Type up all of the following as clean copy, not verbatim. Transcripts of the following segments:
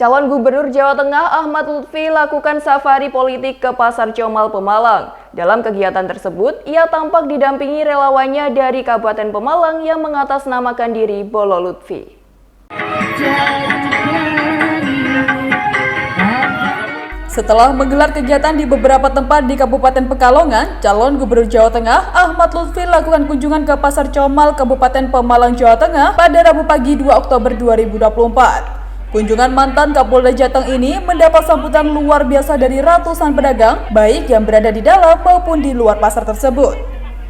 Calon Gubernur Jawa Tengah Ahmad Lutfi lakukan safari politik ke Pasar Comal Pemalang. Dalam kegiatan tersebut, ia tampak didampingi relawannya dari Kabupaten Pemalang yang mengatasnamakan diri Bolo Lutfi. Setelah menggelar kegiatan di beberapa tempat di Kabupaten Pekalongan, calon Gubernur Jawa Tengah Ahmad Lutfi lakukan kunjungan ke Pasar Comal Kabupaten Pemalang, Jawa Tengah pada Rabu pagi 2 Oktober 2024. Kunjungan mantan Kapolda Jateng ini mendapat sambutan luar biasa dari ratusan pedagang, baik yang berada di dalam maupun di luar pasar tersebut.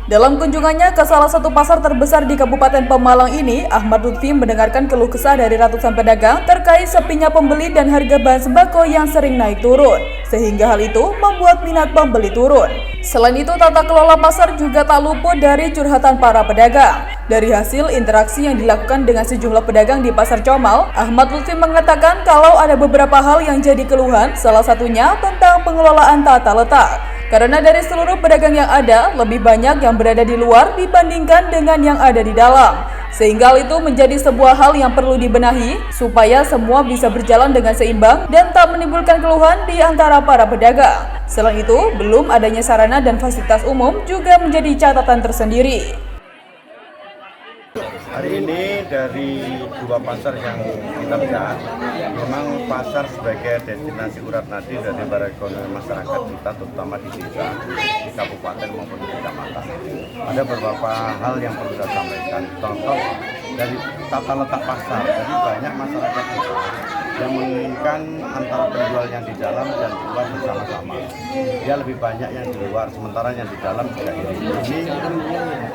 Dalam kunjungannya ke salah satu pasar terbesar di Kabupaten Pemalang ini, Ahmad Lutfi mendengarkan keluh kesah dari ratusan pedagang terkait sepinya pembeli dan harga bahan sembako yang sering naik turun, sehingga hal itu membuat minat pembeli turun. Selain itu, tata kelola pasar juga tak luput dari curhatan para pedagang. Dari hasil interaksi yang dilakukan dengan sejumlah pedagang di Pasar Comal, Ahmad Lutfi mengatakan kalau ada beberapa hal yang jadi keluhan, salah satunya tentang pengelolaan tata letak. Karena dari seluruh pedagang yang ada, lebih banyak yang berada di luar dibandingkan dengan yang ada di dalam. Sehingga hal itu menjadi sebuah hal yang perlu dibenahi, supaya semua bisa berjalan dengan seimbang dan tak menimbulkan keluhan di antara para pedagang. Selain itu, belum adanya sarana dan fasilitas umum juga menjadi catatan tersendiri. Hari ini dari dua pasar yang kita lihat, memang pasar sebagai destinasi urat nadi dari para ekonomi masyarakat kita, terutama di desa, di kabupaten maupun di kecamatan. Ada beberapa hal yang perlu saya sampaikan. Contoh dari tata letak pasar, jadi banyak masyarakat kita yang menginginkan antara penjual yang di dalam dan di luar bersama-sama. Dia lebih banyak yang di luar, sementara yang di dalam juga ini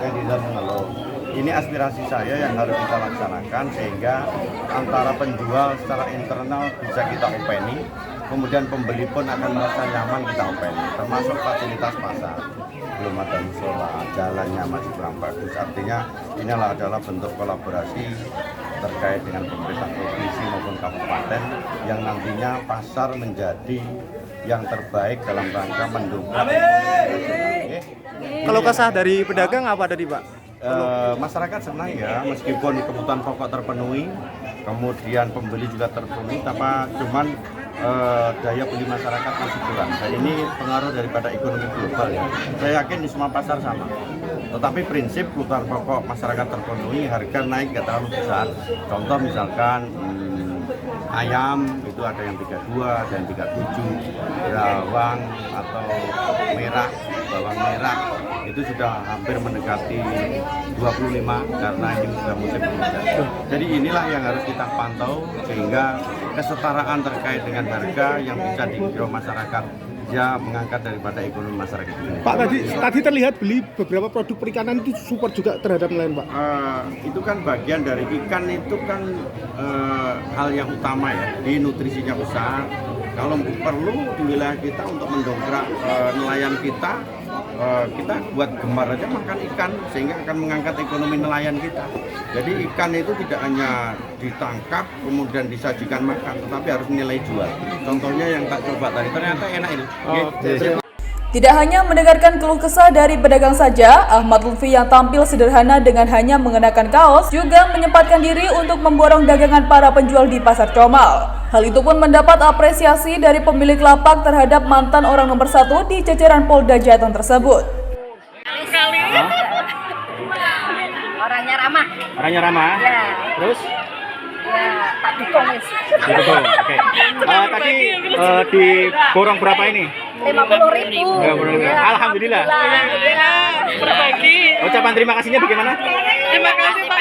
yang di dalam mengeluh. Ini aspirasi saya yang harus kita laksanakan sehingga antara penjual secara internal bisa kita openi, kemudian pembeli pun akan merasa nyaman kita openi, termasuk fasilitas pasar. Belum ada musola, jalannya masih kurang bagus. Artinya inilah adalah bentuk kolaborasi terkait dengan pemerintah provinsi maupun kabupaten yang nantinya pasar menjadi yang terbaik dalam rangka mendukung. Kalau kesah dari pedagang apa tadi, Pak? Masyarakat senang ya, meskipun kebutuhan pokok terpenuhi, kemudian pembeli juga terpenuhi, tapi cuman daya beli masyarakat masih kurang. Dan ini pengaruh daripada ekonomi global ya. Saya yakin di semua pasar sama. Tetapi prinsip kebutuhan pokok masyarakat terpenuhi, harga naik nggak terlalu besar. Contoh misalkan ayam itu ada yang 32, ada yang 37, bawang atau merah, bawang merah itu sudah hampir mendekati 25 karena ini sudah musim hujan. Jadi inilah yang harus kita pantau sehingga kesetaraan terkait dengan harga yang bisa dikira masyarakat ya mengangkat daripada ekonomi masyarakat ini. Pak, tadi terlihat beli beberapa produk perikanan itu support juga terhadap nelayan, Pak. Itu kan bagian dari ikan itu kan hal yang utama ya, di nutrisinya besar. Kalau perlu di wilayah kita untuk mendongkrak nelayan kita buat gemar aja makan ikan sehingga akan mengangkat ekonomi nelayan kita. Jadi ikan itu tidak hanya ditangkap kemudian disajikan makan, tetapi harus nilai jual. Contohnya yang tak coba tadi ternyata enak ini. Tidak hanya mendengarkan keluh kesah dari pedagang saja, Ahmad Lutfi yang tampil sederhana dengan hanya mengenakan kaos juga menyempatkan diri untuk memborong dagangan para penjual di Pasar Comal. Hal itu pun mendapat apresiasi dari pemilik lapak terhadap mantan orang nomor 1 di jajaran Polda Jateng tersebut. Orangnya ramah. Orangnya ramah? Ya. Terus? Ya, tak dukung wis. Betul, oke. Tadi diborong berapa ini? 50.000. Ya, Alhamdulillah. Berbagi. Ucapan terima kasihnya bagaimana? Terima kasih, Pak.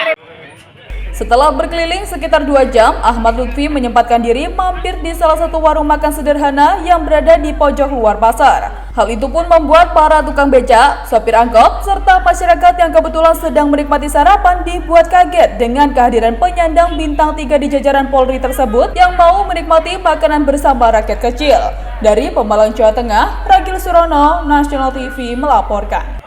Setelah berkeliling sekitar 2 jam, Ahmad Lutfi menyempatkan diri mampir di salah satu warung makan sederhana yang berada di pojok luar pasar. Hal itu pun membuat para tukang becak, sopir angkot, serta masyarakat yang kebetulan sedang menikmati sarapan dibuat kaget dengan kehadiran penyandang bintang 3 di jajaran Polri tersebut yang mau menikmati makanan bersama rakyat kecil. Dari Pemalang, Jawa Tengah, Ragil Surono, National TV melaporkan.